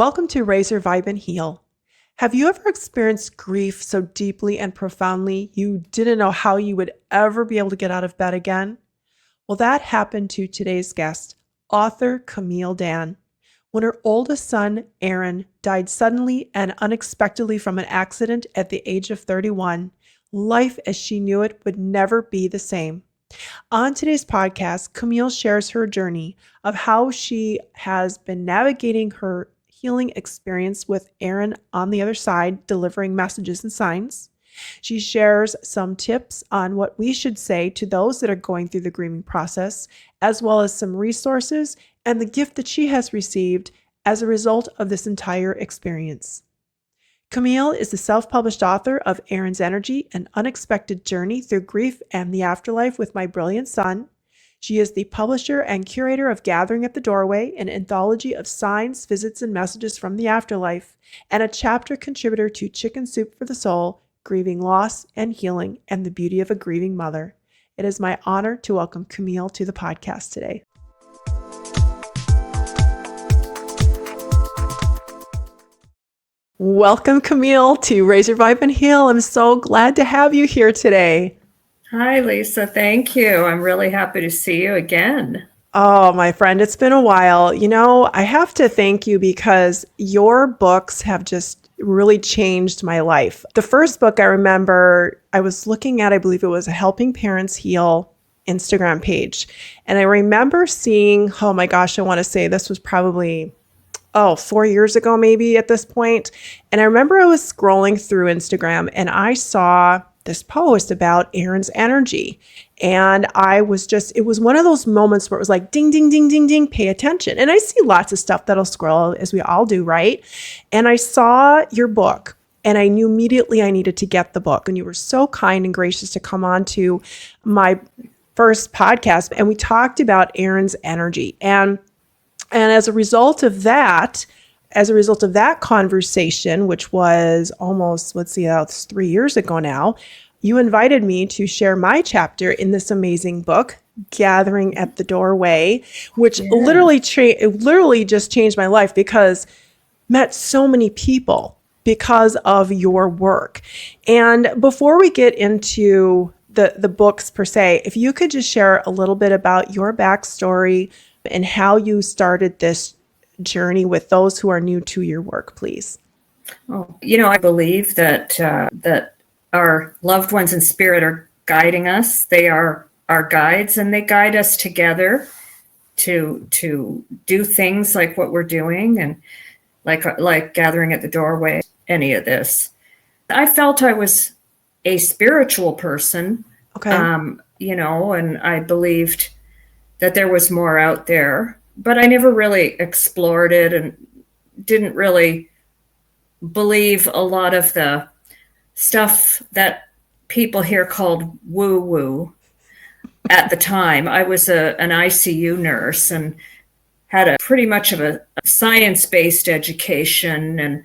Welcome to Raise Your Vibe and Heal. Have you ever experienced grief so deeply and profoundly you didn't know how you would ever be able to get out of bed again? Well, that happened to today's guest, author Camille Dan. When her oldest son, Aaron, died suddenly and unexpectedly from an accident at the age of 31, life as she knew it would never be the same. On today's podcast, Camille shares her journey of how she has been navigating her healing experience with Aaron on the other side, delivering messages and signs. She shares some tips on what we should say to those that are going through the grieving process, as well as some resources and the gift that she has received as a result of this entire experience. Camille is the self-published author of Aaron's Energy, An Unexpected Journey Through Grief and the Afterlife with My Brilliant Son. She is the publisher and curator of Gathering at the Doorway, an anthology of signs, visits, and messages from the afterlife, and a chapter contributor to Chicken Soup for the Soul, Grieving Loss and Healing, and the Beauty of a Grieving Mother. It is my honor to welcome Camille to the podcast today. Welcome, Camille, to Raise Your Vibe and Heal. I'm so glad to have you here today. Hi, Lisa. Thank you. I'm really happy to see you again. Oh, my friend, it's been a while. I have to thank you because your books have just really changed my life. The first book I remember I was looking at, I believe it was a Helping Parents Heal Instagram page. And I remember seeing, oh my gosh, I want to say this was probably 4 years ago, maybe at this point. And I remember I was scrolling through Instagram and I saw this post about Aaron's energy. And it was one of those moments where it was like, ding, ding, ding, ding, ding, pay attention. And I see lots of stuff that'll scroll as we all do, right? And I saw your book and I knew immediately I needed to get the book. And you were so kind and gracious to come on to my first podcast. And we talked about Aaron's energy. And as a result of that conversation, which was almost, it's 3 years ago now, you invited me to share my chapter in this amazing book, Gathering at the Doorway, which literally just changed my life because met so many people because of your work. And before we get into the books per se, if you could just share a little bit about your backstory and how you started this journey with those who are new to your work, please. Oh, I believe that our loved ones in spirit are guiding us. They are our guides, and they guide us together to do things like what we're doing, and like Gathering at the Doorway. Any of this, I felt I was a spiritual person. Okay. And I believed that there was more out there, but I never really explored it and didn't really believe a lot of the stuff that people here called woo-woo at the time. I was an ICU nurse and had a pretty much of a science-based education and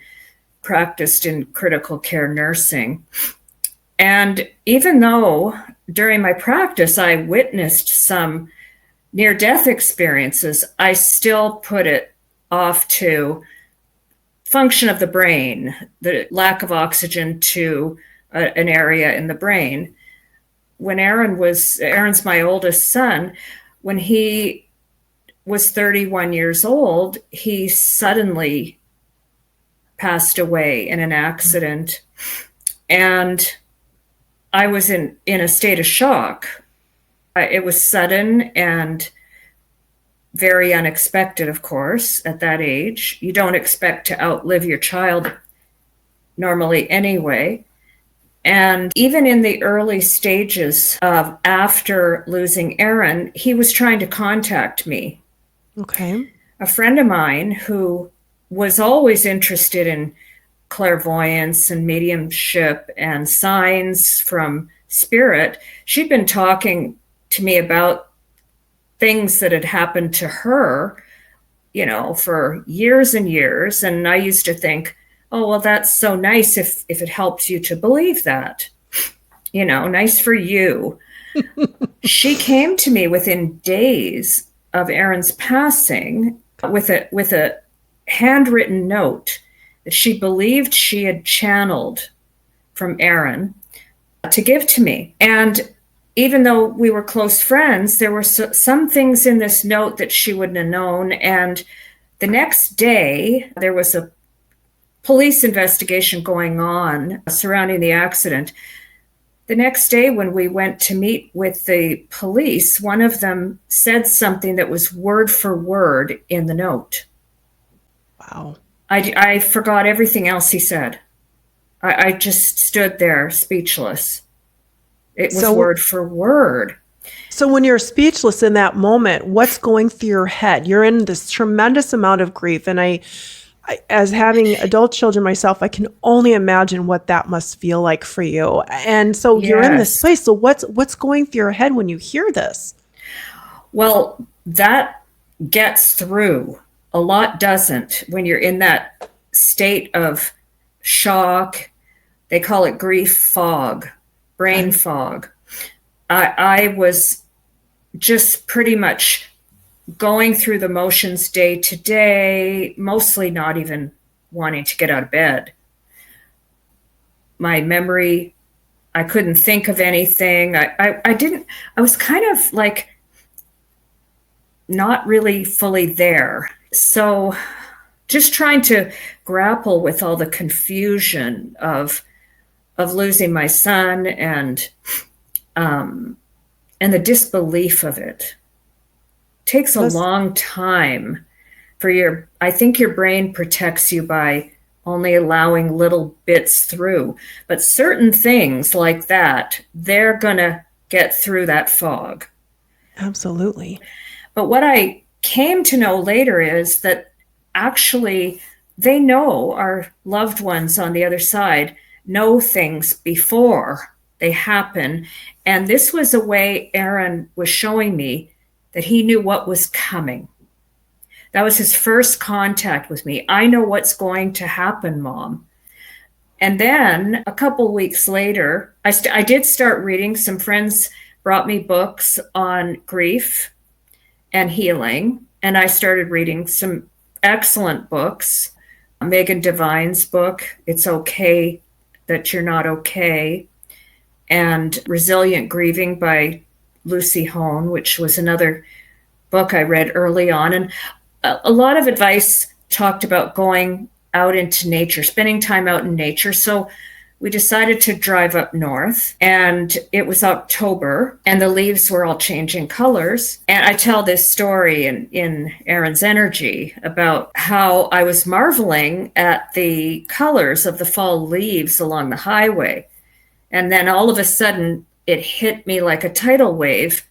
practiced in critical care nursing. And even though during my practice I witnessed some near-death experiences, I still put it off to function of the brain, the lack of oxygen to an area in the brain. When Aaron's my oldest son, when he was 31 years old, he suddenly passed away in an accident. And I was in a state of shock. It was sudden and very unexpected, of course, at that age. You don't expect to outlive your child normally anyway. And even in the early stages of after losing Aaron, he was trying to contact me. Okay. A friend of mine who was always interested in clairvoyance and mediumship and signs from spirit, she'd been talking to me about things that had happened to her, for years and years. And I used to think, oh, well, that's so nice if it helps you to believe that, nice for you. She came to me within days of Aaron's passing with a handwritten note that she believed she had channeled from Aaron to give to me. And even though we were close friends, there were some things in this note that she wouldn't have known. And the next day, there was a police investigation going on surrounding the accident. The next day, when we went to meet with the police, one of them said something that was word for word in the note. Wow. I forgot everything else he said. I just stood there speechless. It was word for word. So when you're speechless in that moment, what's going through your head? You're in this tremendous amount of grief. And I as having adult children myself, I can only imagine what that must feel like for you. And so you're in this place. So what's going through your head when you hear this? Well, that gets through. A lot doesn't when you're in that state of shock. They call it grief fog, brain fog. I was just pretty much going through the motions day to day, mostly not even wanting to get out of bed. My memory, I couldn't think of anything. I was kind of like not really fully there. So just trying to grapple with all the confusion of losing my son and the disbelief of it. Takes a long time for I think your brain protects you by only allowing little bits through. But certain things like that, they're going to get through that fog. Absolutely. But what I came to know later is that actually they know, our loved ones on the other side know things before they happen. And this was a way Aaron was showing me that he knew what was coming. That was his first contact with me. I know what's going to happen, Mom. And then a couple weeks later, I did start reading. Some friends brought me books on grief and healing. And I started reading some excellent books. Megan Devine's book, It's Okay That You're Not Okay, and Resilient Grieving by Lucy Hone, which was another book I read early on. And a lot of advice talked about going out into nature, spending time out in nature. So we decided to drive up north, and it was October and the leaves were all changing colors. And I tell this story in Aaron's Energy about how I was marveling at the colors of the fall leaves along the highway. And then all of a sudden it hit me like a tidal wave.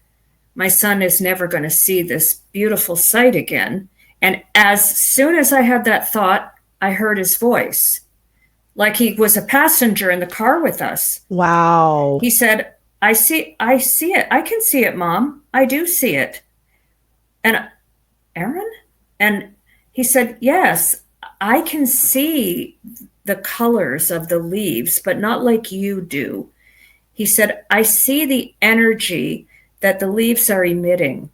My son is never going to see this beautiful sight again. And as soon as I had that thought, I heard his voice, like he was a passenger in the car with us. Wow. He said, I see it. I can see it, Mom. I do see it. And Aaron? And he said, yes, I can see the colors of the leaves, but not like you do. He said, I see the energy that the leaves are emitting.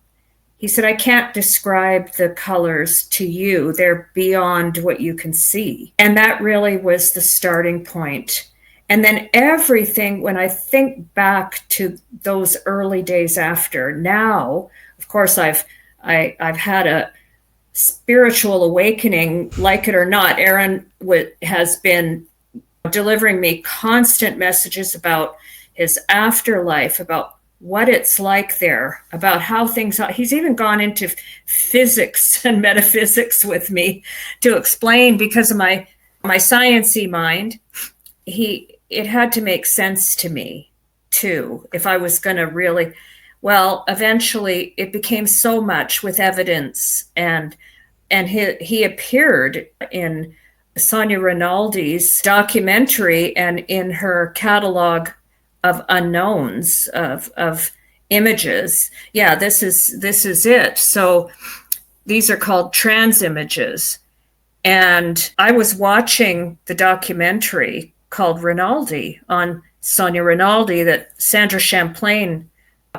He said, I can't describe the colors to you. They're beyond what you can see. And that really was the starting point. And then everything, when I think back to those early days after, now, of course, I've had a spiritual awakening, like it or not. Aaron has been delivering me constant messages about his afterlife, about what it's like there, about how things are. He's even gone into physics and metaphysics with me to explain, because of my sciencey mind. It had to make sense to me too, if I was going to really. Well, eventually it became so much with evidence, and he appeared in Sonia Rinaldi's documentary and in her catalog of unknowns, of images. Yeah, this is it. So these are called trans images. And I was watching the documentary called Rinaldi on Sonia Rinaldi that Sandra Champlain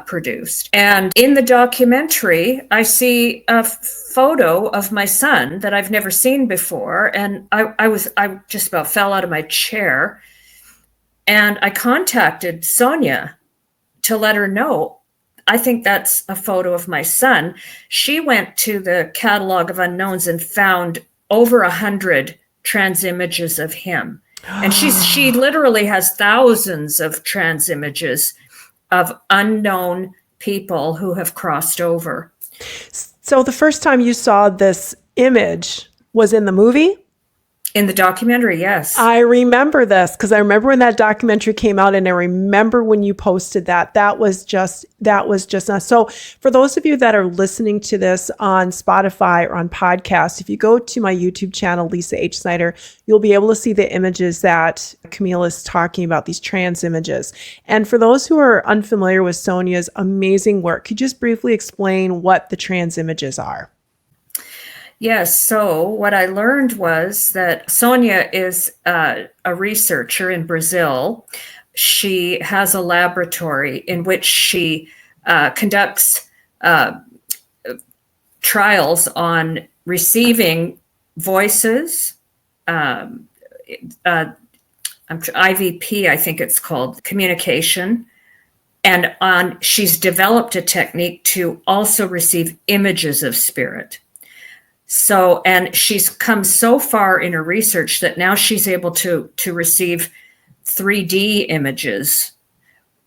produced. And in the documentary, I see a photo of my son that I've never seen before. And I just about fell out of my chair. And I contacted Sonia to let her know, I think that's a photo of my son. She went to the catalog of unknowns and found over 100 trans images of him. And she literally has thousands of trans images of unknown people who have crossed over. So the first time you saw this image was in the movie? In the documentary, yes. I remember this because I remember when that documentary came out, and I remember when you posted that. That was just nuts. So for those of you that are listening to this on Spotify or on podcast, if you go to my YouTube channel, Lisa H. Snyder, you'll be able to see the images that Camille is talking about, these trans images. And for those who are unfamiliar with Sonia's amazing work, could you just briefly explain what the trans images are? Yes. So what I learned was that Sonia is a researcher in Brazil. She has a laboratory in which she conducts trials on receiving voices, IVP, I think it's called, communication. And she's developed a technique to also receive images of spirit. So, and she's come so far in her research that now she's able to receive 3D images.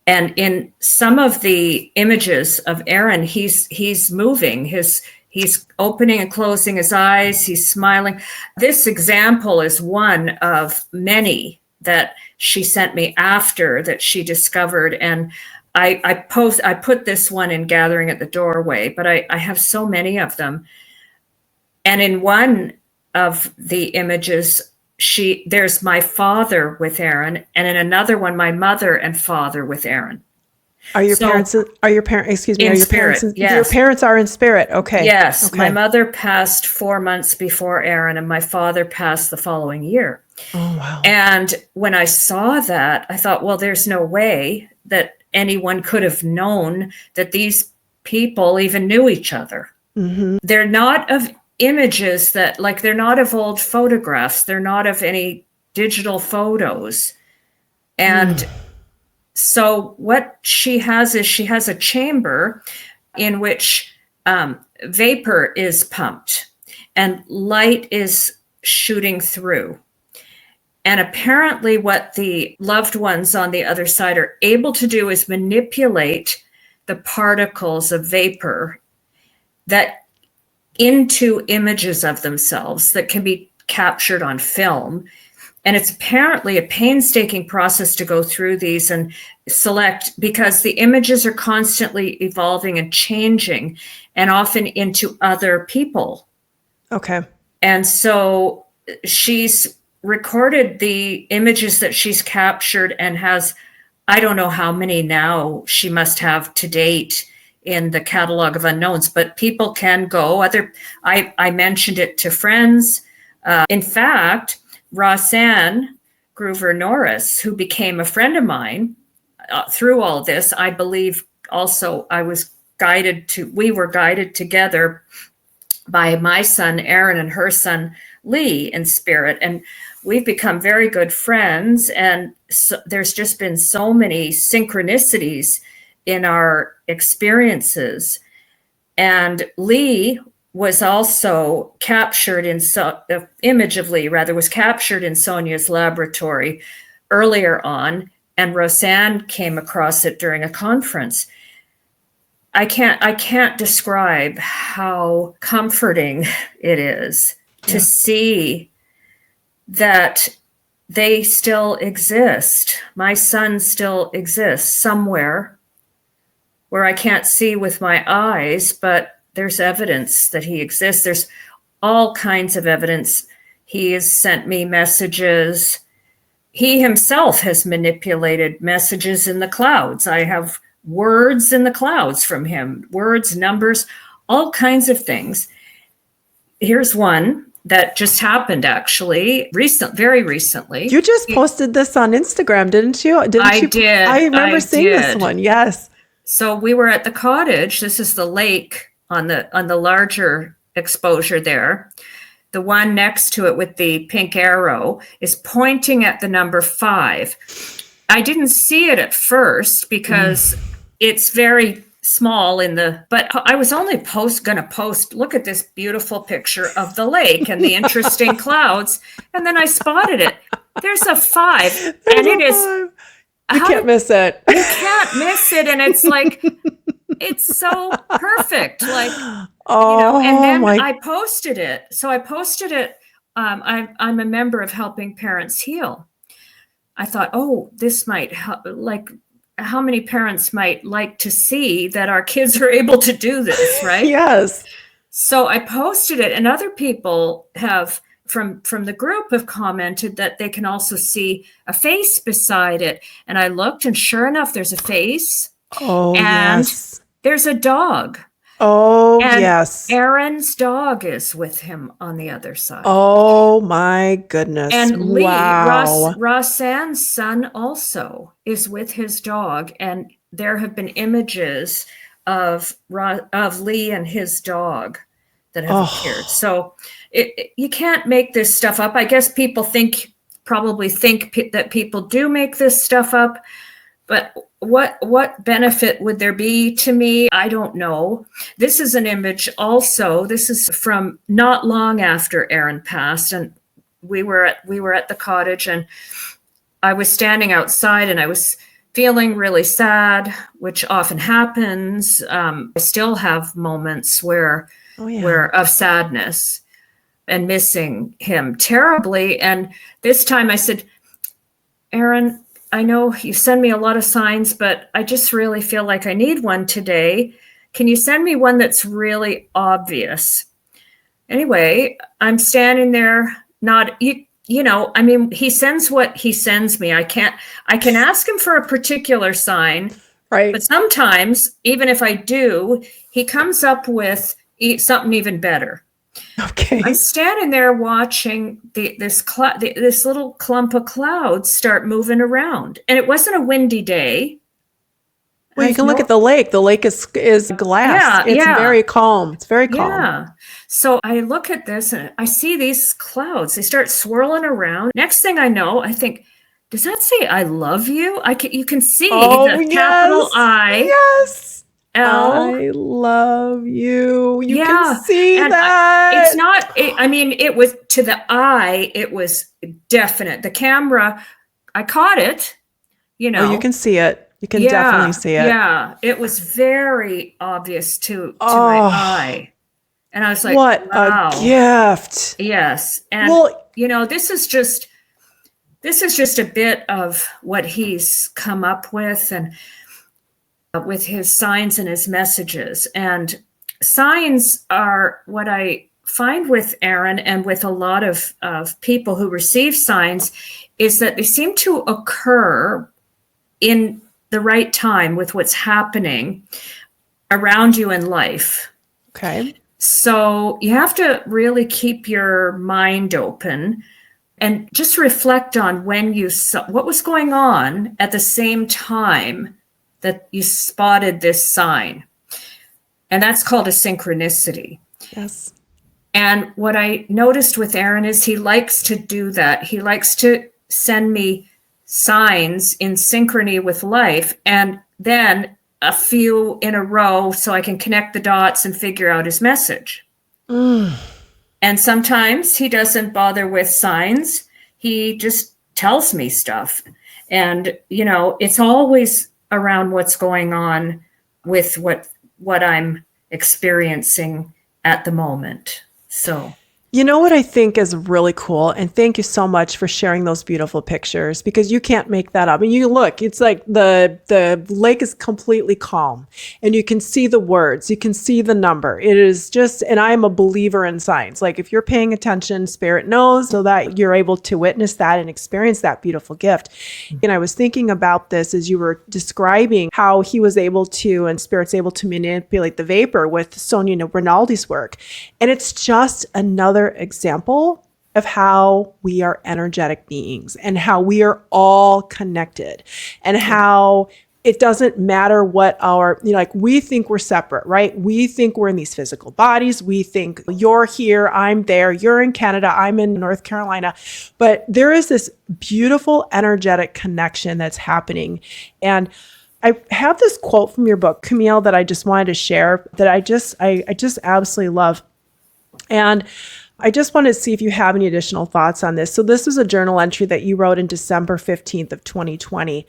And in some of the images of Aaron, he's moving, he's opening and closing his eyes, he's smiling. This example is one of many that she sent me after that she discovered. And I put this one in Gathering at the Doorway, but I have so many of them. And in one of the images, there's my father with Aaron, and in another one, my mother and father with Aaron. Your parents in spirit? Yes. Your parents are in spirit. Okay. Yes. Okay. My mother passed 4 months before Aaron, and my father passed the following year. Oh, wow. And when I saw that, I thought, well, there's no way that anyone could have known that these people even knew each other. Mm-hmm. They're not of images that, like, they're not of old photographs. They're not of any digital photos. And so what she has is she has a chamber in which vapor is pumped and light is shooting through. And apparently what the loved ones on the other side are able to do is manipulate the particles of vapor that into images of themselves that can be captured on film. And it's apparently a painstaking process to go through these and select, because the images are constantly evolving and changing, and often into other people. Okay. And so she's recorded the images that she's captured and has, I don't know how many now she must have to date in the catalog of unknowns, but people can go. I mentioned it to friends. In fact, Rosanne Groover Norris, who became a friend of mine through all this, I believe also we were guided together by my son Aaron and her son Lee in spirit, and we've become very good friends. And so there's just been so many synchronicities in our experiences. And Lee was also captured the image of Lee rather was captured in Sonia's laboratory earlier on, and Rosanne came across it during a conference. I can't describe how comforting it is to see that they still exist. My son still exists somewhere where I can't see with my eyes, but there's evidence that he exists. There's all kinds of evidence. He has sent me messages. He himself has manipulated messages in the clouds. I have words in the clouds from him, words, numbers, all kinds of things. Here's one that just happened, actually, very recently. You just posted this on Instagram, didn't you? I did. I remember seeing this one. Yes. So we were at the cottage. This is the lake on the larger exposure there. The one next to it with the pink arrow is pointing at the number 5. I didn't see it at first because it's very small but I was only going to post, look at this beautiful picture of the lake and the interesting clouds. And then I spotted it. There's a 5. And it is, you can't miss it. You can't miss it. And it's like, it's so perfect. Like, and then I posted it. So I posted it. I'm a member of Helping Parents Heal. I thought, this might help. Like, how many parents might like to see that our kids are able to do this, right? Yes. So I posted it, and other people have from the group have commented that they can also see a face beside it. And I looked, and sure enough, there's a face. Oh, and yes. There's a dog. Oh, and yes. Aaron's dog is with him on the other side. Oh, my goodness. And Lee, wow. Rossann's son also is with his dog. And there have been images of Lee and his dog that have appeared. So you can't make this stuff up. I guess people probably think that people do make this stuff up. But what benefit would there be to me? I don't know. This is an image also. This is from not long after Aaron passed, and we were at the cottage, and I was standing outside, and I was feeling really sad, which often happens. I still have moments where of sadness and missing him terribly. And this time I said, Aaron, I know you send me a lot of signs, but I just really feel like I need one today. Can you send me one that's really obvious? Anyway, I'm standing there, he sends what he sends me. I can ask him for a particular sign, right? But sometimes, even if I do, he comes up with something even better. Okay. I'm standing there watching this little clump of clouds start moving around, and it wasn't a windy day. Well, you can look at the lake. The lake is glass. It's very calm. It's very calm. Yeah. So I look at this and I see these clouds. They start swirling around. Next thing I know, I think, does that say "I love you"? You can see the capital I. Yes. L. I love you. You can see that. It's not, it was to the eye, it was definite. The camera, I caught it, Oh, you can see it. You can definitely see it. Yeah. It was very obvious to my eye. And I was like, what wow. A gift. Yes. And, this is just a bit of what he's come up with, and with his signs and his messages. And signs are what I find with Aaron and with a lot of people who receive signs is that they seem to occur in the right time with what's happening around you in life. Okay. So you have to really keep your mind open and just reflect on when you saw what was going on at the same time that you spotted this sign. And that's called a synchronicity. Yes. And what I noticed with Aaron is he likes to do that. He likes to send me signs in synchrony with life, and then a few in a row so I can connect the dots and figure out his message. And sometimes he doesn't bother with signs. He just tells me stuff. And, it's always around what's going on with what I'm experiencing at the moment. So, you know what I think is really cool, and thank you so much for sharing those beautiful pictures, because you can't make that up. And you look, it's like the lake is completely calm, and you can see the words, you can see the number. It is just, and I'm a believer in signs. Like, if you're paying attention, Spirit knows, so that you're able to witness that and experience that beautiful gift. And I was thinking about this as you were describing how he was able to, and Spirit's able to manipulate the vapor with Sonia Rinaldi's work. And it's just another example of how we are energetic beings and how we are all connected, and how it doesn't matter what our, like we think we're separate, right? We think we're in these physical bodies. We think you're here, I'm there, you're in Canada, I'm in North Carolina. But there is this beautiful energetic connection that's happening. And I have this quote from your book, Camille, that I just wanted to share that I just absolutely love. And I just wanted to see if you have any additional thoughts on this. So this was a journal entry that you wrote in December 15th of 2020.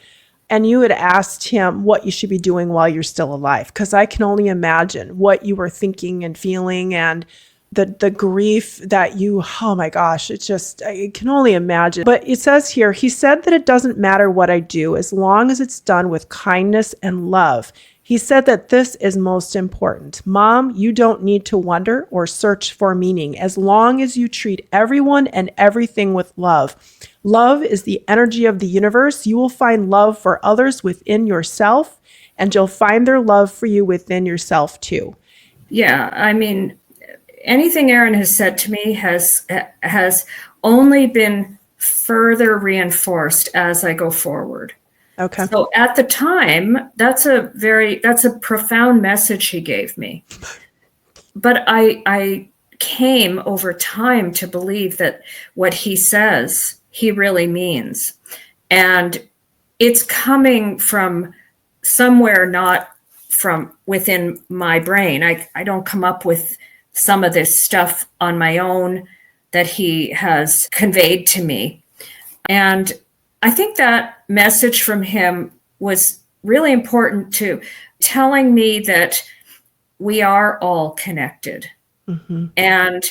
And you had asked him what you should be doing while you're still alive. Because I can only imagine what you were thinking and feeling and the grief that you, oh my gosh, it's just, I can only imagine. But it says here, he said that it doesn't matter what I do as long as it's done with kindness and love. He said that this is most important. Mom, you don't need to wonder or search for meaning as long as you treat everyone and everything with love. Love is the energy of the universe. You will find love for others within yourself, and you'll find their love for you within yourself too. Yeah, I mean, anything Aaron has said to me has only been further reinforced as I go forward. Okay. So at the time, that's a profound message he gave me. But I came over time to believe that what he says, he really means. And it's coming from somewhere, not from within my brain. I don't come up with some of this stuff on my own that he has conveyed to me. And I think that message from him was really important to telling me that we are all connected. Mm-hmm. And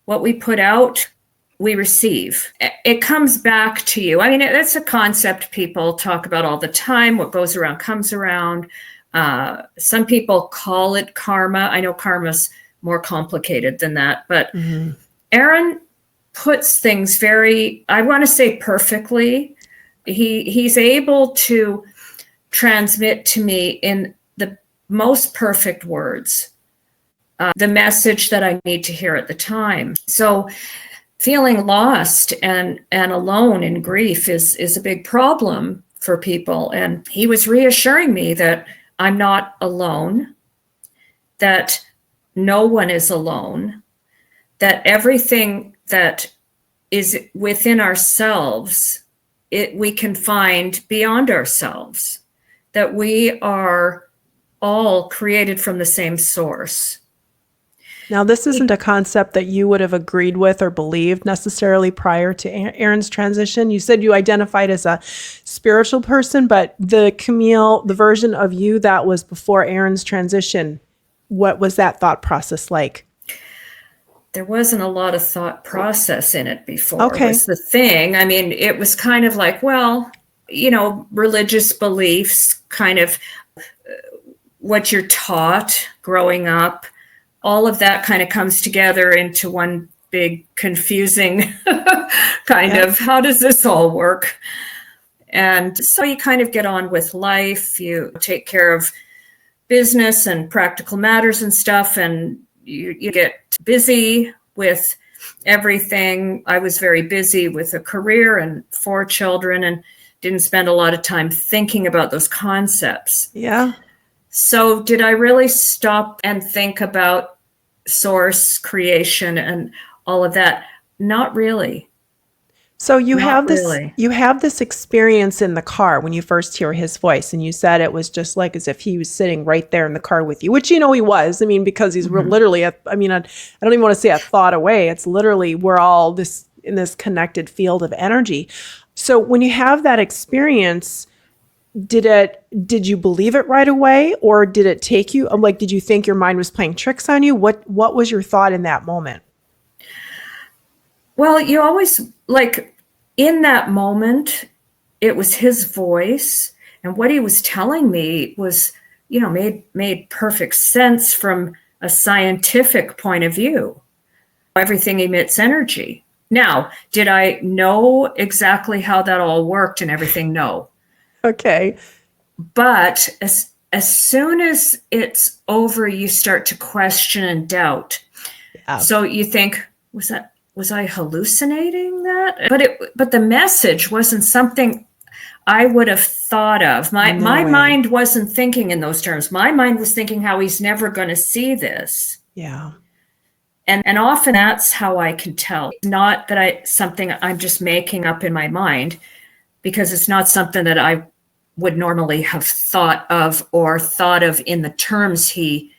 what we put out, we receive. It comes back to you. I mean, it's a concept people talk about all the time. What goes around comes around. Some people call it karma. I know karma's more complicated than that, but Aaron puts things very, I want to say perfectly. He's able to transmit to me in the most perfect words the message that I need to hear at the time. So feeling lost and alone in grief is a big problem for people. And he was reassuring me that I'm not alone, that no one is alone, that everything that is within ourselves, we can find beyond ourselves, that we are all created from the same source. Now, this isn't a concept that you would have agreed with or believed necessarily prior to Aaron's transition. You said you identified as a spiritual person, but the Camille, the version of you that was before Aaron's transition, what was that thought process like? There wasn't a lot of thought process in it before. Okay. Was the thing. I mean, it was kind of like, well, religious beliefs, kind of what you're taught growing up. All of that kind of comes together into one big confusing kind of, how does this all work? And so you kind of get on with life. You take care of business and practical matters and stuff, and you get busy with everything. I was very busy with a career and 4 children and didn't spend a lot of time thinking about those concepts. Yeah. So did I really stop and think about source, creation, and all of that? Not really. So you have this experience in the car when you first hear his voice, and you said it was just like as if he was sitting right there in the car with you, which he was. I mean, because he's literally, I don't even want to say a thought away. It's literally, we're all in this connected field of energy. So when you have that experience, did you believe it right away, or did it take you, like, did you think your mind was playing tricks on you? What was your thought in that moment? Well, you always, like, in that moment, it was his voice, and what he was telling me was, made perfect sense from a scientific point of view. Everything emits energy. Now, did I know exactly how that all worked and everything? No. Okay. But as soon as it's over, you start to question and doubt. Yeah. So you think, was I hallucinating that? But the message wasn't something I would have thought of. No My way. mind wasn't thinking in those terms. My mind was thinking how he's never going to see this. Yeah. And often that's how I can tell. Not that something I'm just making up in my mind, because it's not something that I would normally have thought of or thought of in the terms he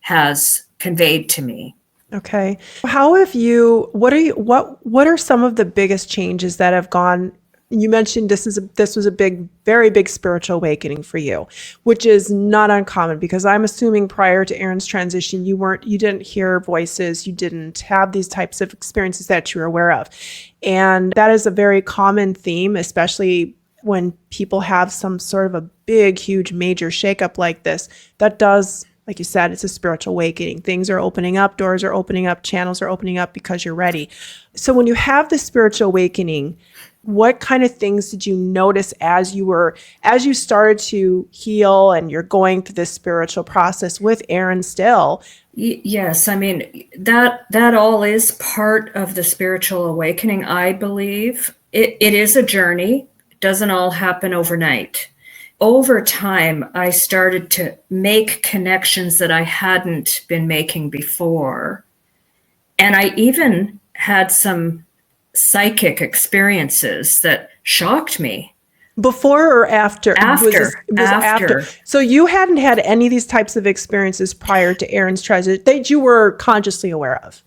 has conveyed to me. Okay. How have you, what are some of the biggest changes that have gone? You mentioned this was a very big spiritual awakening for you, which is not uncommon because I'm assuming prior to Aaron's transition, you didn't hear voices, you didn't have these types of experiences that you were aware of. And that is a very common theme, especially when people have some sort of a big, huge, major shakeup like this. That does, like you said, it's a spiritual awakening. Things are opening up, doors are opening up, channels are opening up because you're ready. So when you have the spiritual awakening, what kind of things did you notice as you started to heal and you're going through this spiritual process with Aaron still? Yes, I mean, that all is part of the spiritual awakening, I believe. It is a journey. It doesn't all happen overnight. Over time, I started to make connections that I hadn't been making before. And I even had some psychic experiences that shocked me. Before or after? After. So you hadn't had any of these types of experiences prior to Aaron's transition that you were consciously aware of?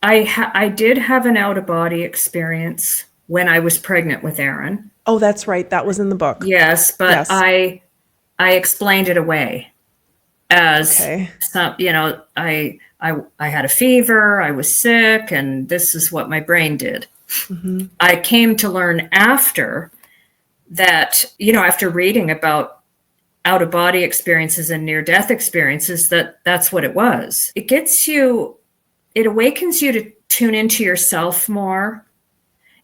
I did have an out-of-body experience when I was pregnant with Aaron. Oh, that's right. That was in the book. Yes, but Yes. I explained it away as Okay. some, I had a fever, I was sick, and this is what my brain did. Mm-hmm. I came to learn after that, after reading about out-of-body experiences and near-death experiences, that's what it was. It awakens you to tune into yourself more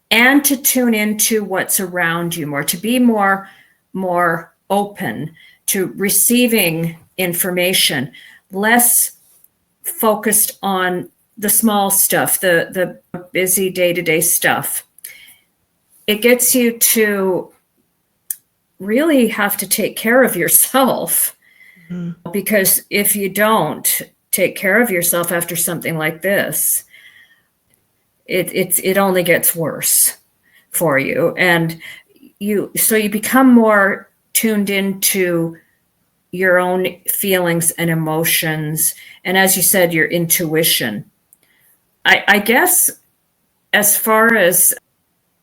and to tune into what's around you more, to be more open to receiving information, less focused on the small stuff, the busy day-to-day stuff. It gets you to really have to take care of yourself, because if you don't take care of yourself after something like this, it only gets worse for you. And you become more tuned into your own feelings and emotions. And as you said, your intuition. I guess as far as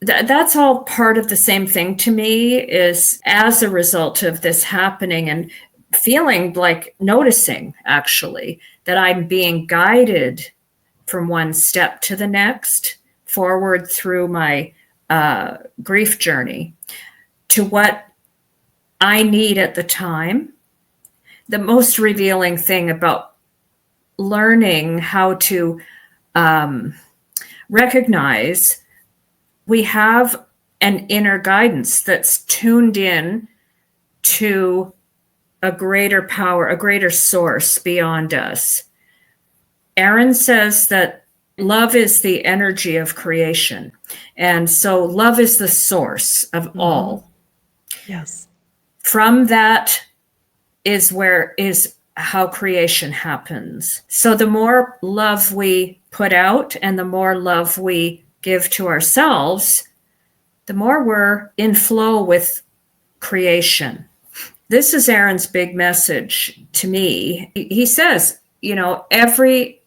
that's all part of the same thing to me, is as a result of this happening and feeling like noticing actually that I'm being guided from one step to the next forward through my grief journey to what I need at the time. The most revealing thing about learning how to recognize we have an inner guidance that's tuned in to a greater power, a greater source beyond us. Aaron says that love is the energy of creation. And so love is the source of all. Yes. From that is how creation happens. So the more love we put out and the more love we give to ourselves, the more we're in flow with creation. This is Aaron's big message to me. He says,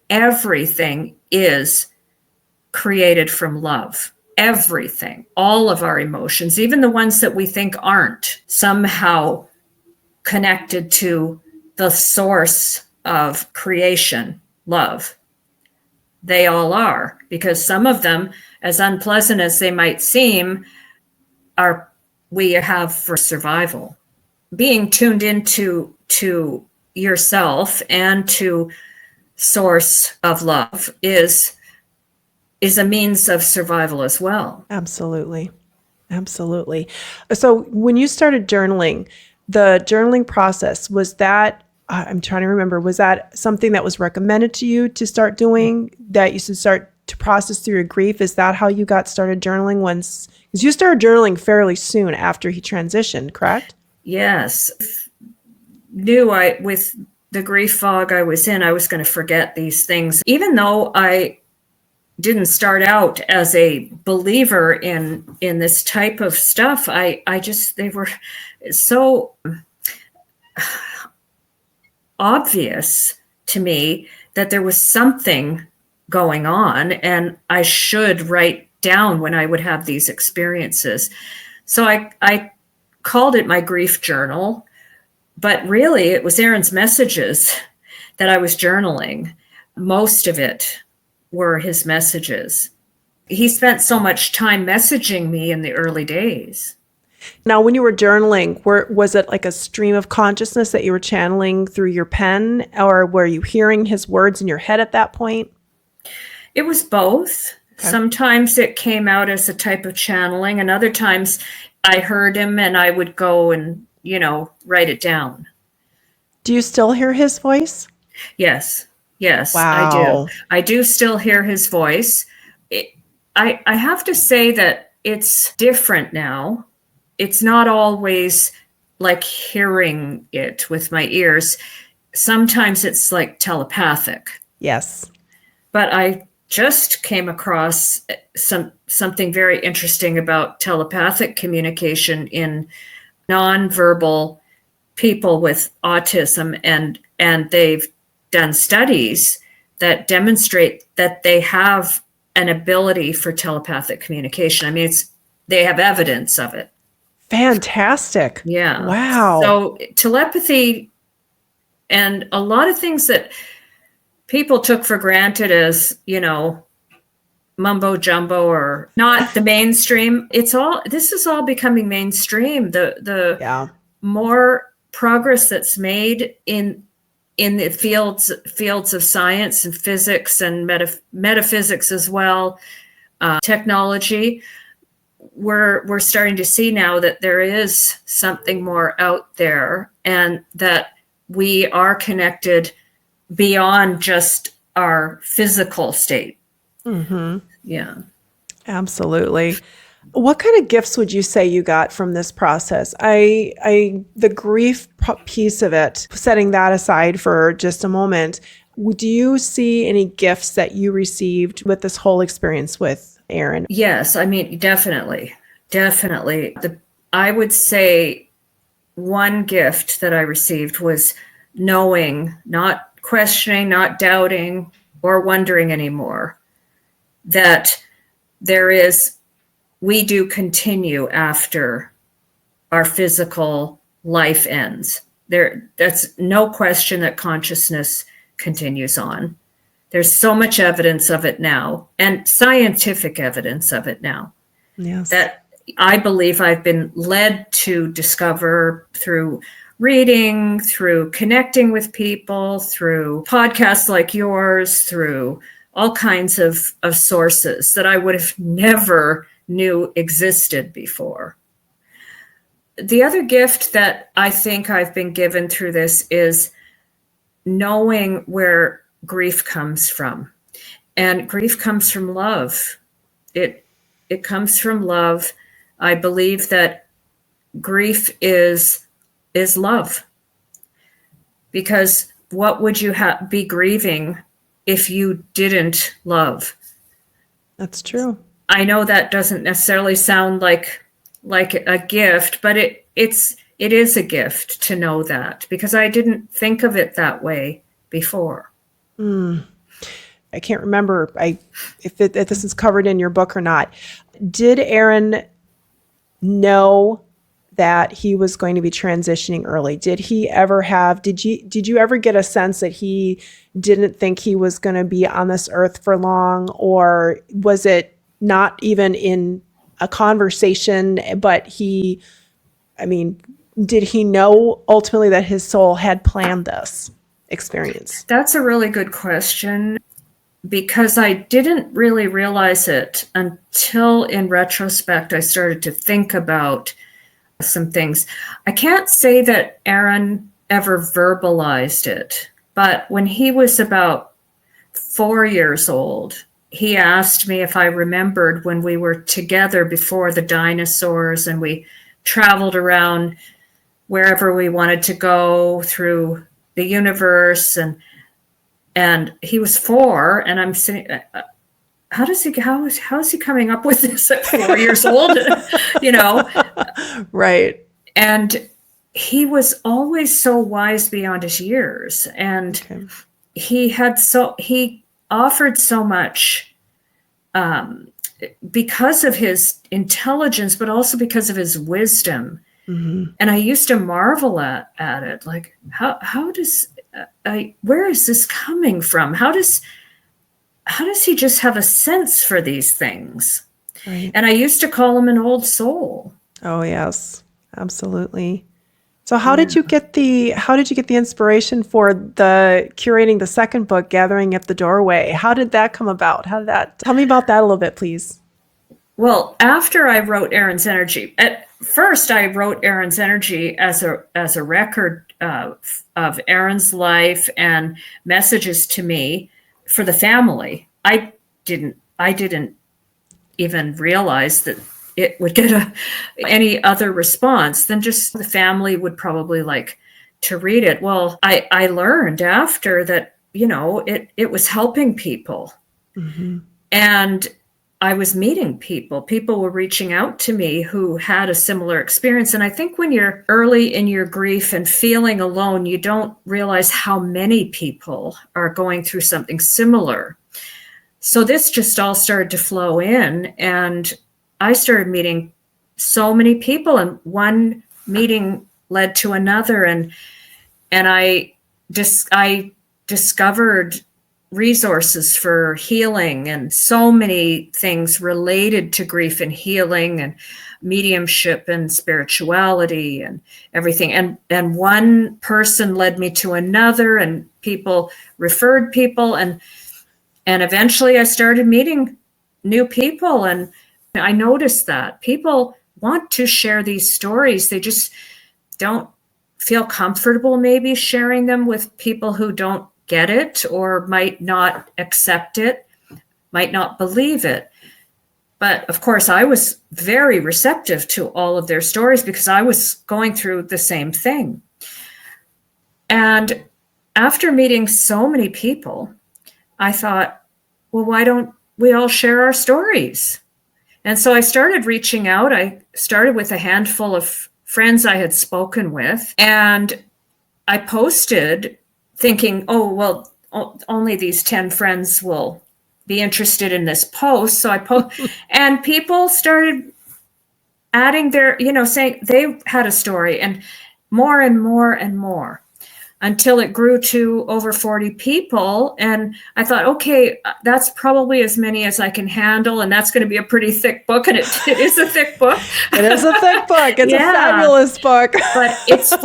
everything is created from love. Everything, all of our emotions, even the ones that we think aren't somehow connected to the source of creation, love. They all are, because some of them, as unpleasant as they might seem, we have for survival. Being tuned into yourself and to source of love is a means of survival as well. Absolutely. Absolutely. So when you started journaling, the journaling process, was that, I'm trying to remember, was that something that was recommended to you to start doing, that you should start to process through your grief? Is that how you got started journaling once? Because you started journaling fairly soon after he transitioned, correct? Yes. Knew with the grief fog I was in, I was going to forget these things. Even though I didn't start out as a believer in this type of stuff, I just, they were so obvious to me that there was something going on, and I should write down when I would have these experiences. So I called it my grief journal, but really it was Aaron's messages that I was journaling. Most of it were his messages. He spent so much time messaging me in the early days. Now, when you were journaling, was it like a stream of consciousness that you were channeling through your pen, or were you hearing his words in your head at that point? It was both. Okay. Sometimes it came out as a type of channeling, and other times I heard him and I would go and, write it down. Do you still hear his voice? Yes. Yes, wow. I do. I do still hear his voice. I have to say that it's different now. It's not always like hearing it with my ears. Sometimes it's like telepathic. Yes. But I just came across something very interesting about telepathic communication in nonverbal people with autism, and they've done studies that demonstrate that they have an ability for telepathic communication. I mean, they have evidence of it. Fantastic. Yeah. Wow. So telepathy and a lot of things that people took for granted as, mumbo jumbo or not the mainstream. This is all becoming mainstream. The more progress that's made in the fields of science and physics and metaphysics as well, technology, we're starting to see now that there is something more out there, and that we are connected beyond just our physical state. Mm-hmm. Yeah. Absolutely. What kind of gifts would you say you got from this process? The grief piece of it, setting that aside for just a moment, do you see any gifts that you received with this whole experience with Aaron? Yes, I mean, definitely. I would say one gift that I received was knowing, not questioning, not doubting or wondering anymore, that we do continue after our physical life ends. That's no question that consciousness continues on. There's so much evidence of it now, and scientific evidence of it now. Yes. That I believe I've been led to discover through reading, through connecting with people, through podcasts like yours, through all kinds of sources that I would have never knew existed before. The other gift that I think I've been given through this is knowing where grief comes from. And grief comes from love. It comes from love. I believe that grief is love. Because what would you be grieving if you didn't love? That's true. I know that doesn't necessarily sound like a gift, but it is a gift to know that, because I didn't think of it that way before. I can't remember if this is covered in your book or not. Did Aaron know that he was going to be transitioning early? Did you ever get a sense that he didn't think he was going to be on this earth for long? Or was it not even in a conversation, but did he know ultimately that his soul had planned this experience? That's a really good question, because I didn't really realize it until in retrospect I started to think about some things. I can't say that Aaron ever verbalized it, but when he was about 4 years old, he asked me if I remembered when we were together before the dinosaurs and we traveled around wherever we wanted to go through the universe. And he was 4, and I'm sitting, how is he coming up with this at 4 years old? you know, Right. and he was always so wise beyond his years, and Okay. he offered so much, because of his intelligence, but also because of his wisdom. Mm-hmm. And I used to marvel at it, like how does where is this coming from? How does he just have a sense for these things? Right. And I used to call him an old soul. Oh, yes, absolutely. So how did you get the inspiration for the curating the second book, Gathering at the Doorway? How did that come about? Tell me about that a little bit, please. Well, after I wrote Erin's Energy, at first I wrote Erin's Energy as a record of Erin's life and messages to me for the family. I didn't even realize that it would get any other response than just the family would probably like to read it. Well, I learned after that, it was helping people. Mm-hmm. And I was meeting people. People were reaching out to me who had a similar experience. And I think when you're early in your grief and feeling alone, you don't realize how many people are going through something similar. So this just all started to flow in, and I started meeting so many people, and one meeting led to another, and I discovered resources for healing and so many things related to grief and healing and mediumship and spirituality and everything. And one person led me to another, and people referred people, and eventually I started meeting new people. And I noticed that people want to share these stories. They just don't feel comfortable maybe sharing them with people who don't get it or might not accept it, might not believe it. But of course, I was very receptive to all of their stories because I was going through the same thing. And after meeting so many people, I thought, well, why don't we all share our stories? And so I started reaching out. I started with a handful of friends I had spoken with, and I posted thinking, oh, well, only these 10 friends will be interested in this post. So I post, and people started adding their, saying they had a story, and more and more and more, until it grew to over 40 people. And I thought, okay, that's probably as many as I can handle. And that's going to be a pretty thick book. And it is a thick book. It is a thick book. It's a fabulous book. But it's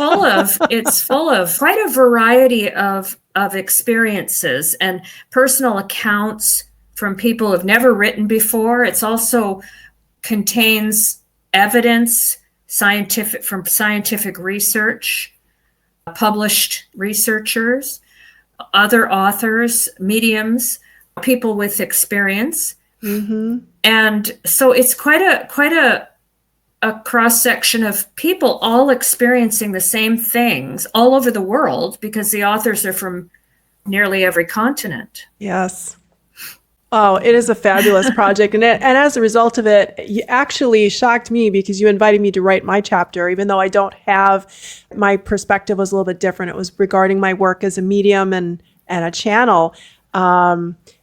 full of quite a variety of experiences and personal accounts from people who have never written before. It's also contains evidence from scientific research, published researchers, other authors, mediums, people with experience. Mm-hmm. And so it's quite a cross-section of people all experiencing the same things all over the world, because the authors are from nearly every continent. Yes. Oh, it is a fabulous project. And as a result of it, you actually shocked me because you invited me to write my chapter, even though I don't have, my perspective was a little bit different. It was regarding my work as a medium and a channel.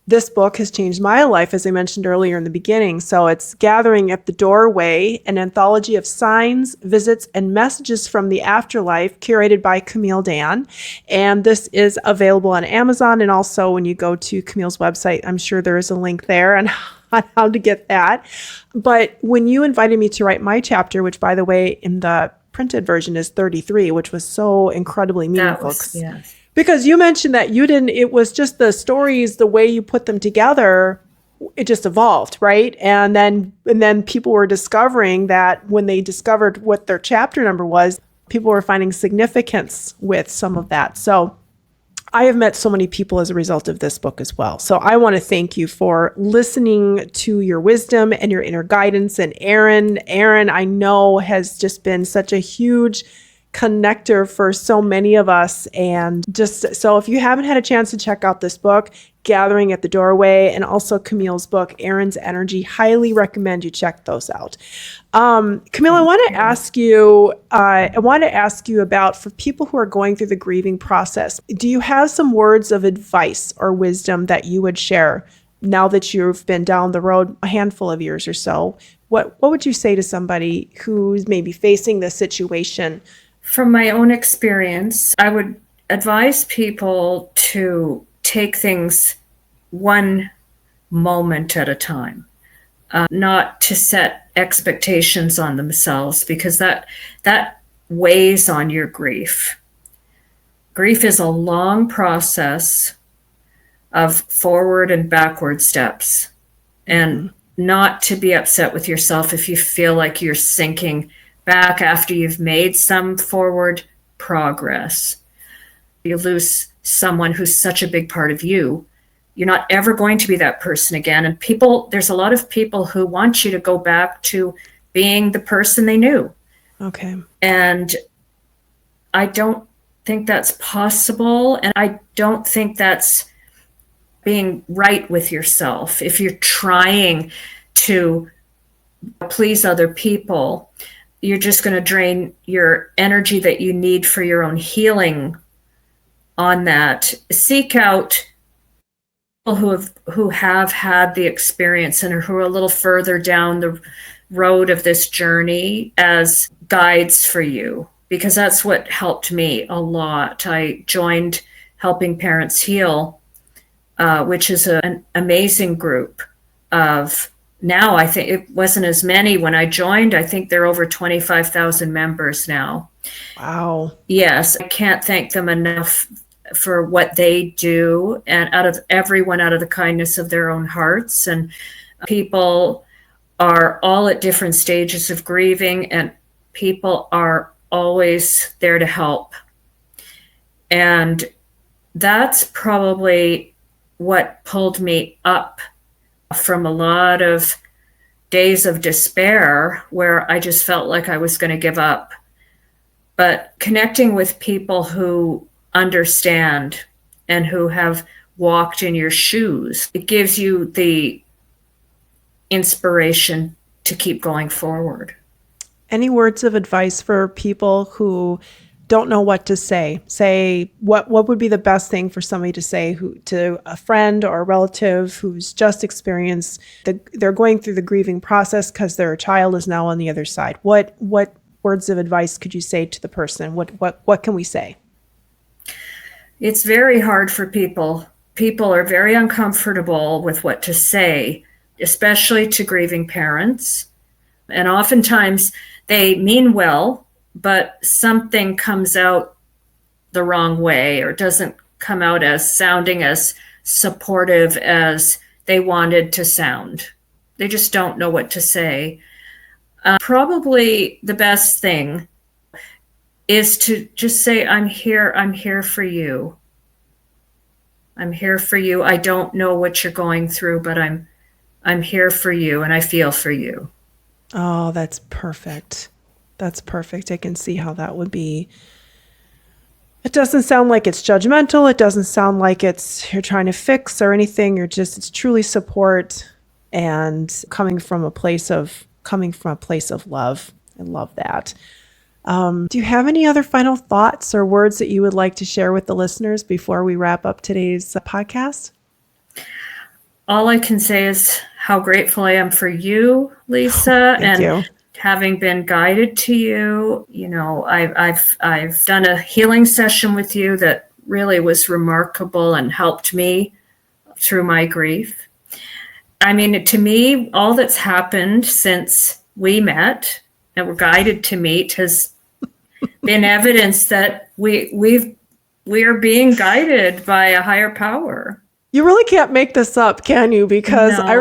This book has changed my life, as I mentioned earlier in the beginning. So it's Gathering at the Doorway, an anthology of signs, visits, and messages from the afterlife, curated by Camille Dan. And this is available on Amazon. And also when you go to Camille's website, I'm sure there is a link there on how to get that. But when you invited me to write my chapter, which, by the way, in the printed version is 33, which was so incredibly meaningful. Yes. Because you mentioned that it was just the stories, the way you put them together, it just evolved, right? And then people were discovering that when they discovered what their chapter number was, people were finding significance with some of that. So I have met so many people as a result of this book as well. So I want to thank you for listening to your wisdom and your inner guidance. And Aaron, I know has just been such a huge connector for so many of us. And just so if you haven't had a chance to check out this book, Gathering at the Doorway, and also Camille's book, Aaron's Energy, highly recommend you check those out. Camille, I want to ask you about, for people who are going through the grieving process, do you have some words of advice or wisdom that you would share now that you've been down the road a handful of years or so? What would you say to somebody who's maybe facing this situation? From my own experience, I would advise people to take things one moment at a time, not to set expectations on themselves, because that weighs on your grief. Grief is a long process of forward and backward steps, and not to be upset with yourself if you feel like you're sinking back after you've made some forward progress. You lose someone who's such a big part of you. You're not ever going to be that person again. And there's a lot of people who want you to go back to being the person they knew. Okay. And I don't think that's possible. And I don't think that's being right with yourself. If you're trying to please other people, you're just going to drain your energy that you need for your own healing on that. Seek out people who have had the experience and who are a little further down the road of this journey as guides for you, because that's what helped me a lot. I joined Helping Parents Heal, which is an amazing group of, now I think it wasn't as many when I joined. I think there are over 25,000 members now. Wow. Yes, I can't thank them enough for what they do, and out of the kindness of their own hearts. And people are all at different stages of grieving, and people are always there to help. And that's probably what pulled me up from a lot of days of despair where I just felt like I was going to give up. But connecting with people who understand and who have walked in your shoes, it gives you the inspiration to keep going forward. Any words of advice for people who don't know what to say? Say, what would be the best thing for somebody to say to a friend or a relative who's just experienced they're going through the grieving process because their child is now on the other side? What words of advice could you say to the person? What can we say? It's very hard for people. People are very uncomfortable with what to say, especially to grieving parents. And oftentimes they mean well, but something comes out the wrong way or doesn't come out as sounding as supportive as they wanted to sound. They just don't know what to say. Probably the best thing is to just say, I'm here for you. I'm here for you. I don't know what you're going through, but I'm here for you, and I feel for you. Oh, that's perfect. That's perfect. I can see how that would be. It doesn't sound like it's judgmental. It doesn't sound like you're trying to fix or anything. It's truly support and coming from a place of love. I love that. Do you have any other final thoughts or words that you would like to share with the listeners before we wrap up today's podcast? All I can say is how grateful I am for you, Lisa, Thank you. Having been guided to you. You know, I've done a healing session with you that really was remarkable and helped me through my grief. I mean, to me, all that's happened since we met and were guided to meet has been evidence that we are being guided by a higher power. You really can't make this up, can you? Because I No.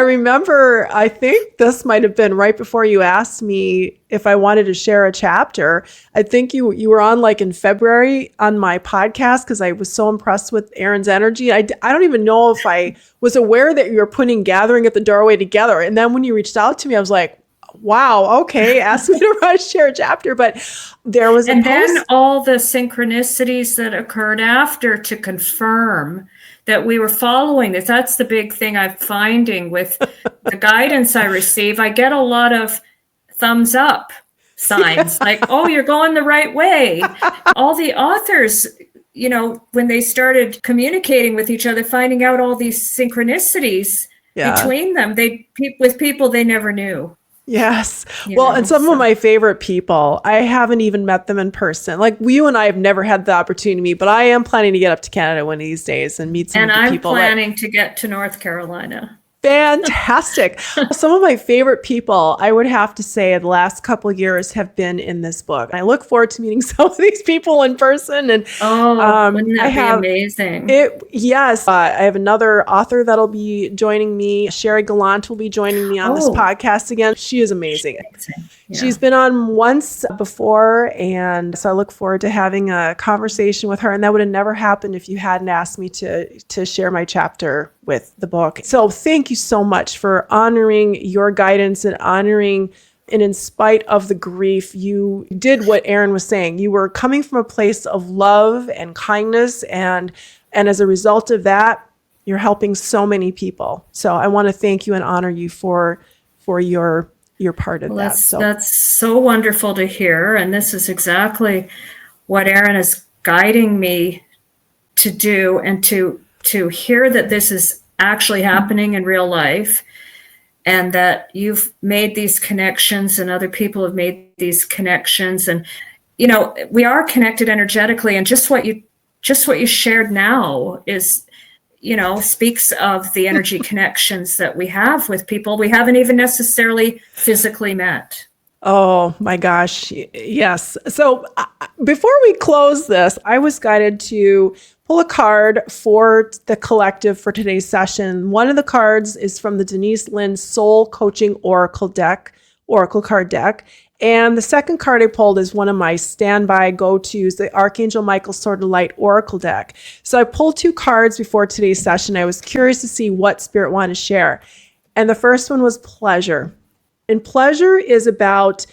remember I think this might have been right before you asked me if I wanted to share a chapter. I think you were on like in February on my podcast because I was so impressed with Erin's energy. I don't even know if I was aware that you were putting Gathering at the Doorway together. And then when you reached out to me, I was like, wow, okay, ask me to share a chapter. But there was a And post. then all the synchronicities that occurred after to confirm that we were following this. That's the big thing I'm finding with the guidance I receive. I get a lot of thumbs up signs like, oh, you're going the right way. All the authors, when they started communicating with each other, finding out all these synchronicities between them, with people they never knew. Yes. Well, and some of my favorite people, I haven't even met them in person. Like you and I have never had the opportunity to meet, but I am planning to get up to Canada one of these days and meet some of the people. And I'm planning to get to North Carolina. Fantastic. Some of my favorite people, I would have to say, the last couple of years have been in this book. I look forward to meeting some of these people in person. And wouldn't that be amazing? Yes. I have another author that'll be joining me. Sherry Gallant will be joining me on this podcast again. She is amazing. Yeah. She's been on once before, and so I look forward to having a conversation with her. And that would have never happened if you hadn't asked me to share my chapter with the book. So thank you so much for honoring your guidance and honoring, and in spite of the grief, you did what Erin was saying. You were coming from a place of love and kindness, and as a result of that, you're helping so many people. So I want to thank you and honor you for your part of that. So that's so wonderful to hear. And this is exactly what Erin is guiding me to do, and to hear that this is actually happening in real life, and that you've made these connections and other people have made these connections. And, we are connected energetically. And just what you shared now is, speaks of the energy connections that we have with people we haven't even necessarily physically met. Oh my gosh. Yes. So before we close this, I was guided to pull a card for the collective for today's session. One of the cards is from the Denise Lynn Soul Coaching Oracle card deck. And the second card I pulled is one of my standby go-tos, the Archangel Michael Sword of Light Oracle deck. So I pulled 2 cards before today's session. I was curious to see what Spirit wanted to share. And the first one was pleasure. And pleasure is about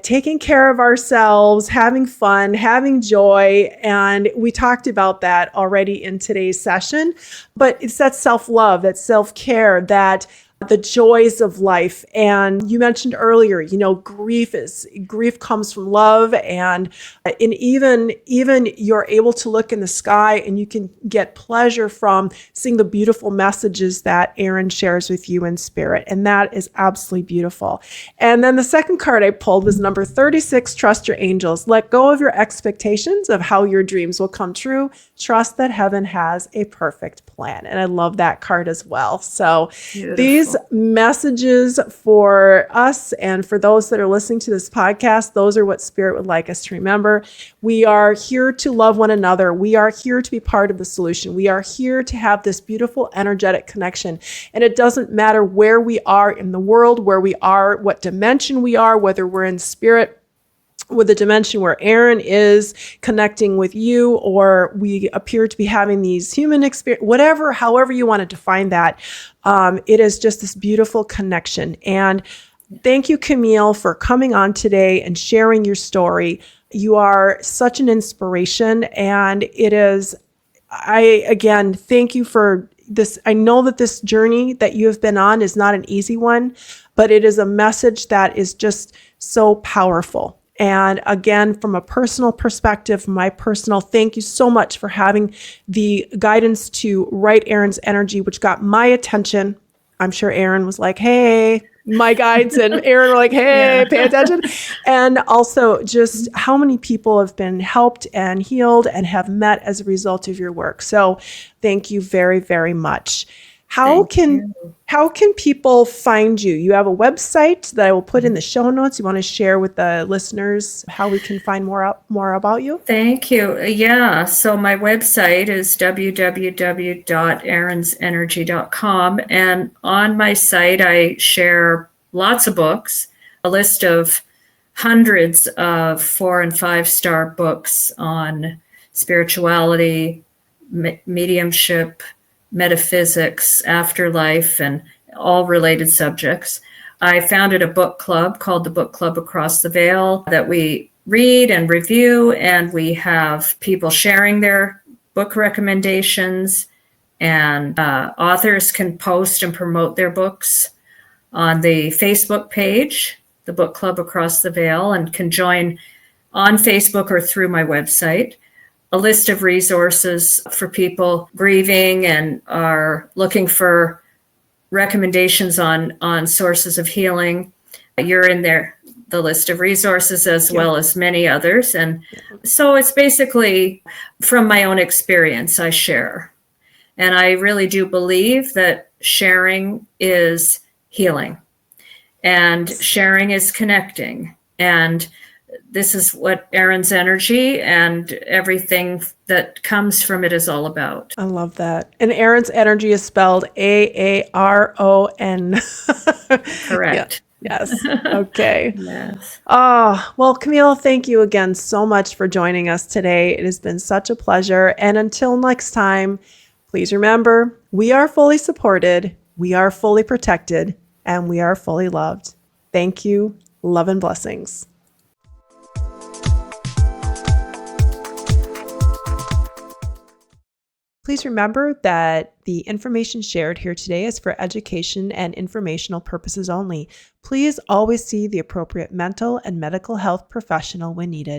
taking care of ourselves, having fun, having joy. And we talked about that already in today's session. But it's that self-love, that self-care, that the joys of life. And you mentioned earlier, grief comes from love, and even you're able to look in the sky and you can get pleasure from seeing the beautiful messages that Erin shares with you in spirit. And that is absolutely beautiful. And then the second card I pulled was number 36, trust your angels. Let go of your expectations of how your dreams will come true. Trust that heaven has a perfect plan. And I love that card as well. So Beautiful. These messages for us and for those that are listening to this podcast, those are what Spirit would like us to remember. We are here to love one another. We are here to be part of the solution. We are here to have this beautiful energetic connection. And it doesn't matter where we are in the world, where we are, what dimension we are, whether we're in spirit, with the dimension where Erin is connecting with you, or we appear to be having these human experience, however you want to define that, it is just this beautiful connection. And thank you, Camille, for coming on today and sharing your story. You are such an inspiration, and again, thank you for this. I know that this journey that you have been on is not an easy one, but it is a message that is just so powerful. And again, from a personal perspective, my personal thank you so much for having the guidance to write Erin's energy, which got my attention. I'm sure Erin was like, hey, my guides, and Erin were like, hey, pay attention. And also just how many people have been helped and healed and have met as a result of your work. So thank you very, very much. How Thank can you. how can people find you? You have a website that I will put in the show notes. You want to share with the listeners how we can find more about you? Thank you. Yeah, so my website is www.aaronsenergy.com. And on my site, I share lots of books, a list of hundreds of 4 and 5-star books on spirituality, mediumship, metaphysics, afterlife, and all related subjects. I founded a book club called the Book Club Across the Veil that we read and review, and we have people sharing their book recommendations, and authors can post and promote their books on the Facebook page, the Book Club Across the Veil, and can join on Facebook or through my website. A list of resources for people grieving and are looking for recommendations on sources of healing. You're in there, the list of resources, as well as many others. And so it's basically from my own experience I share. And I really do believe that sharing is healing and sharing is connecting. And this is what Aaron's energy and everything that comes from it is all about. I love that. And Aaron's energy is spelled Aaron. Correct. Yeah. Yes. Okay. Yes. Well, Camille, thank you again so much for joining us today. It has been such a pleasure. And until next time, please remember, we are fully supported, we are fully protected, and we are fully loved. Thank you. Love and blessings. Please remember that the information shared here today is for education and informational purposes only. Please always see the appropriate mental and medical health professional when needed.